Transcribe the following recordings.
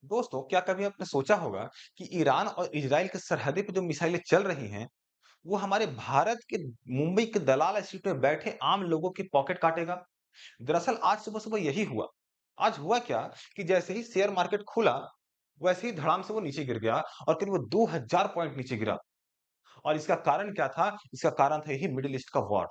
दोस्तों, क्या कभी आपने सोचा होगा कि ईरान और इजराइल की सरहदें पे जो मिसाइलें चल रही हैं, वो हमारे भारत के मुंबई के दलाल स्ट्रीट में बैठे आम लोगों की पॉकेट काटेगा? दरअसल आज सुबह-सुबह यही हुआ। आज हुआ क्या कि जैसे ही शेयर मार्केट खुला, वैसे ही धड़ाम से वो नीचे गिर गया और करीब वो 2000 पॉइंट नीचे गिरा। और इसका कारण क्या था? इसका कारण था यही मिडल ईस्ट का वॉर।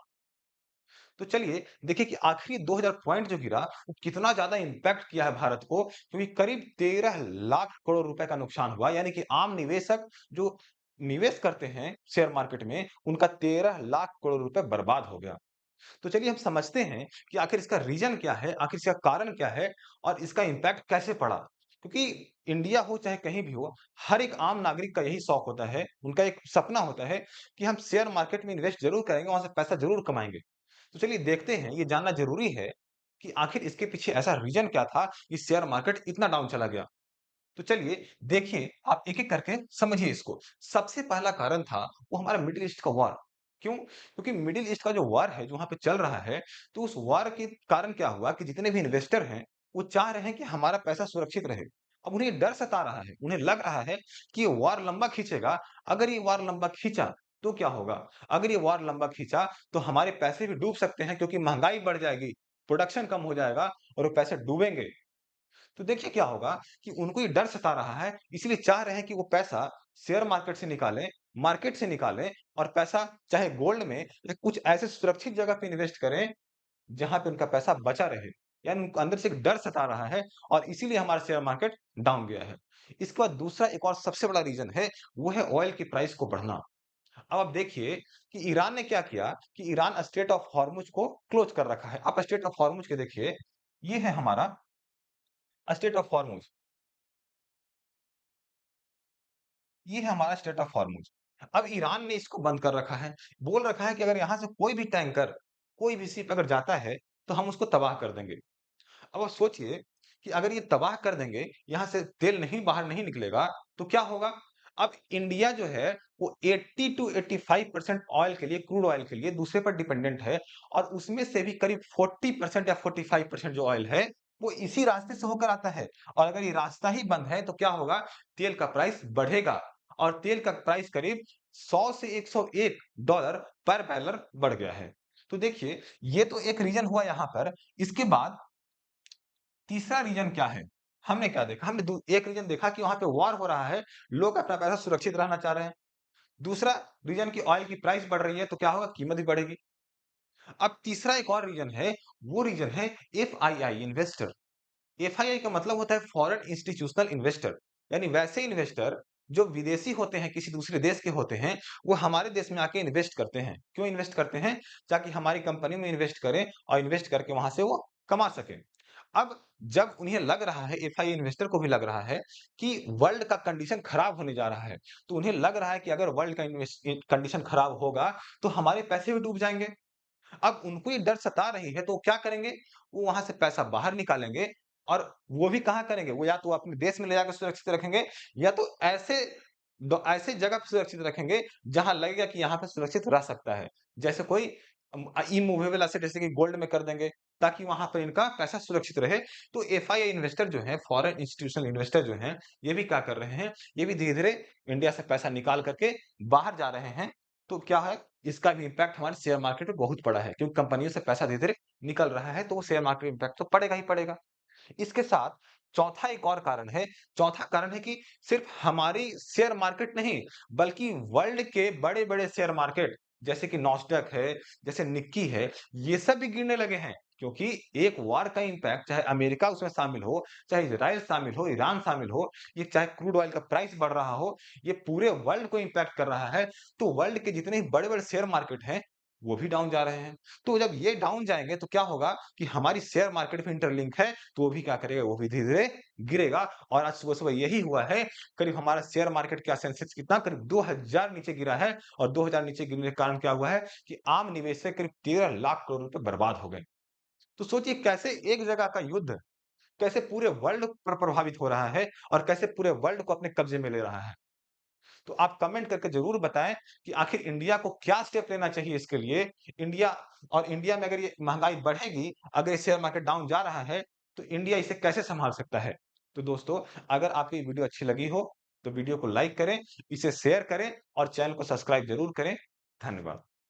तो चलिए देखिए कि आखिर ये 2000 पॉइंट जो गिरा, वो कितना ज़्यादा इम्पैक्ट किया है भारत को, क्योंकि करीब 13 लाख करोड़ रुपए का नुकसान हुआ। यानी कि आम निवेशक जो निवेश करते हैं शेयर मार्केट में, उनका 13 लाख करोड़ रुपए बर्बाद हो गया। तो चलिए हम समझते हैं कि आखिर इसका रीज़न क्या है, आखिर इसका कारण क्या है और इसका इम्पैक्ट कैसे पड़ा? क्योंकि इंडिया हो चाहे कहीं भी हो, हर एक आम नागरिक का यही शौक होता है, उनका एक सपना होता है कि हम शेयर मार्केट में इन्वेस्ट ज़रूर करेंगे, वहाँ से पैसा ज़रूर कमाएँगे। तो चलिए देखते हैं, ये जानना ज़रूरी है कि आखिर इसके पीछे ऐसा रीज़न क्या था कि शेयर मार्केट इतना डाउन चला गया? तो चलिए देखिए, आप एक-एक करके समझिए इसको। सबसे पहला कारण था वो हमारा मिडल ईस्ट का वॉर। क्यों? क्योंकि मिडल ईस्ट का जो वॉर है, जो वहाँ पे चल रहा है, तो उस वॉर के कारण क्या हुआ कि जितने भी इन्वेस्टर हैं, वो चाह रहे हैं कि हमारा पैसा सुरक्षित रहे। अब उन्हें डर सता रहा है, उन्हें लग रहा है कि ये वॉर लंबा खींचेगा, अगर ये वॉर लंबा खींचा, तो क्या होगा? अगर ये वॉर लंबा खींचा, तो हमारे पैसे भी डूब सकते हैं क्योंकि महँगाई बढ़ जाएगी, प्रोडक्शन कम हो जाएगा और वो पैसे डूबेंगे। तो देखिए क्या होगा कि उनको ये डर सता रहा है, इसलिए चाह रहे हैं कि वो पैसा शेयर मार्केट से निकालें और पैसा चाहे गोल्ड में या कुछ ऐसे सुरक्षित जगह पे इन्वेस्ट करें, जहाँ पे उनका पैसा बचा रहे। यानी उनको अंदर से एक डर सता रहा है और इसीलिए हमारा शेयर मार्केट डाउन गया है। इसके बाद दूसरा एक और सबसे बड़ा रीज़न है, वो है ऑयल की प्राइस को बढ़ना। अब आप देखिए कि ईरान ने क्या किया कि ईरान स्ट्रेट ऑफ हॉर्मुज़ को क्लोज़ कर रखा है। आप स्ट्रेट ऑफ हॉर्मुज़ के देखिए, ये है हमारा स्ट्रेट ऑफ हॉर्मुज़। ये है हमारा स्ट्रेट ऑफ हॉर्मुज़। अब ईरान ने इसको बंद कर रखा है। बोल रखा है कि अगर यहाँ से कोई भी टैंकर, कोई भी शिप अगर जाता है, तो हम उसको तबाह कर देंगे। अब आप सोचिए कि अगर ये तबाह कर देंगे, यहाँ से तेल नहीं बाहर नहीं निकलेगा, तो क्या होगा? अब इंडिया जो है, वो 80 टू 85% ऑयल के लिए, क्रूड ऑयल के लिए दूसरे पर डिपेंडेंट है और उसमें से भी करीब 40% या 45% जो ऑयल है, वो इसी रास्ते से होकर आता है और अगर ये रास्ता ही बंद है, तो क्या होगा? तेल का प्राइस बढ़ेगा और तेल का प्राइस करीब 100 से $101 पर बैरल बढ़ गया है। तो देखिए, ये तो एक रीज़न हुआ यहाँ पर। इसके बाद तीसरा रीज़न क्या है? हमने क्या देखा? हमने दू एक रीज़न देखा कि वहाँ पे वॉर हो रहा है, लोग अपना पैसा सुरक्षित रखना चाह रहे हैं। दूसरा रीज़न कि ऑयल की प्राइस बढ़ रही है, तो क्या होगा? कीमत भी बढ़ेगी। अब तीसरा एक और रीज़न है, वो रीज़न है एफआईआई इन्वेस्टर। एफआईआई का मतलब होता है फॉरेन इंस्टीट्यूशनल इन्वेस्टर, यानी वैसे इन्वेस्टर जो विदेशी होते हैं, किसी दूसरे देश के होते हैं, वो हमारे देश में आके इन्वेस्ट करते हैं। क्यों इन्वेस्ट करते हैं? ताकि हमारी कंपनी में इन्वेस्ट करें और इन्वेस्ट करके वहाँ से वो कमा सकें। अब जब उन्हें लग रहा है, एफआईआई इन्वेस्टर को भी लग रहा है कि वर्ल्ड का कंडीशन खराब होने जा रहा है, तो उन्हें लग रहा है कि अगर वर्ल्ड का कंडीशन खराब होगा, तो हमारे पैसे भी डूब जाएँगे। अब उनको ये डर सता रही है, तो वो क्या करेंगे? वो वहाँ से पैसा बाहर निकालेंगे और वो भी कहाँ करेंगे? वो या तो अपने देश में ले जाकर सुरक्षित रखेंगे या तो ऐसे जगह पे सुरक्षित रखेंगे, जहाँ लगेगा कि यहाँ पे सुरक्षित रह सकता है। जैसे कोई इमूवेबल एसेट जैसे कि गोल्ड में कर देंगे, ताकि वहाँ पर इनका पैसा सुरक्षित रहे। तो एफआईआई इन्वेस्टर जो हैं, फॉरेन इंस्टीट्यूशनल इन्वेस्टर जो हैं, ये भी क्या कर रहे हैं? ये भी धीरे-धीरे इंडिया से पैसा निकाल कर के बाहर जा रहे हैं। तो क्या है, इसका भी इम्पैक्ट हमारे शेयर मार्केट पे बहुत पड़ा है, क्योंकि कंपनियों से पैसा धीरे-धीरे निकल रहा है, तो वो शेयर मार्केट इम्पैक्ट तो पड़ेगा ही पड़ेगा। इसके साथ चौथा एक और कारण है, चौथा कारण है कि सिर्फ हमारी शेयर मार्केट नहीं, बल्कि वर्ल्ड के बड़े-बड़े शेयर मार्केट, जैसे कि नॉस्डैक है, जैसे निक्की है, ये सब भी गिरने लगे हैं। क्योंकि एक वॉर का इम्पैक्ट, चाहे अमेरिका उसमें शामिल हो, चाहे इज़राइल शामिल हो, ईरान शामिल हो, ये चाहे क्रूड ऑयल का प्राइस बढ़ रहा हो, ये पूरे वर्ल्ड को इम्पैक्ट कर रहा है। तो वर्ल्ड के जितने भी बड़े-बड़े शेयर मार्केट हैं, वो भी डाउन जा रहे हैं। तो जब ये डाउन जाएँगे, तो क्या होगा कि हमारी शेयर मार्केट भी इंटरलिंक है, तो वो भी क्या करेगा, वो भी धीरे-धीरे गिरेगा और आज सुबह-सुबह यही हुआ है, करीब हमारा शेयर मार्केट क्या सेंसेक्स कितना करीब 2000 नीचे गिरा है और 2000 नीचे गिरने के कारण क्या हुआ है कि आम निवेशक करीब 13 लाख करोड़ रुपए बर्बाद हो गए। तो सोचिए कैसे एक जगह का युद्ध कैसे पूरे वर्ल्ड पर प्रभावित हो रहा है और कैसे पूरे वर्ल्ड को अपने कब्जे में ले रहा है। तो आप कमेंट करके ज़रूर बताएँ कि आखिर इंडिया को क्या स्टेप लेना चाहिए इसके लिए? इंडिया इंडिया में अगर ये महँगाई बढ़ेगी, अगर ये शेयर मार्केट डाउन जा रहा है, तो इंडिया इसे कैसे सँभाल सकता है? तो दोस्तों, अगर आपको ये वीडियो अच्छी लगी हो, तो वीडियो को लाइक करें, इसे शेयर करें और चैनल को सब्सक्राइब ज़रूर करें। धन्यवाद।